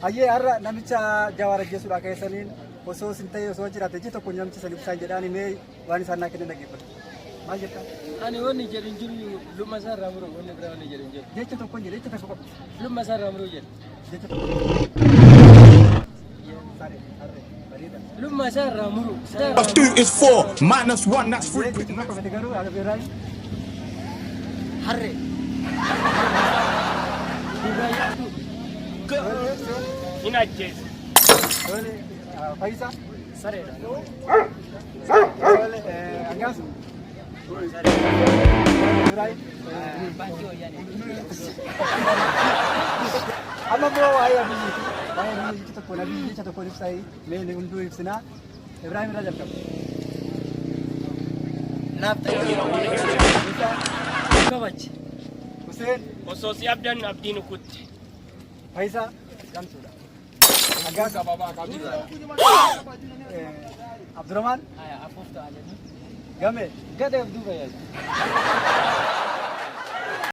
Hayyee har'a namicha Jawaar Ajjeesuudha keessaniin osoo sintee osoo jiraate jecha tokko namichi san ibsaan jedhaan mee waan isaan naa kennan dhaggeeffatu. Maal jettaa? Ani wanni jedhin jiru lumma isaa irraa muruu wanni biraa wanni jedhin jiru. Jecha tokko jedhe jecha tokko qofa. Lumma isaa irraa muruu jedhe. Jecha tokko. Lumma isaa irraa muruu. Of 2 is 4 minus 1 that's 3. Jecha tokko miti garuu haala biraa. Harree. Hin ajjeesu. Fayyisaa. Sareedha. Angaas. Baankii wayyaanee. Amma boo waa'ee biyyi jecha tokko nabii jecha tokko ibsaa mee hunduu ibsinaa Ibrahim irraa jalqaba. Naaf ta'e. Kabaji. Hussein. Osoo si abdan abdiin ukutti. Fayyisaa. Gamsuudha. Angaas. Abdurrahman. Afuufta alanii. Game. Gada abduu fayyadu.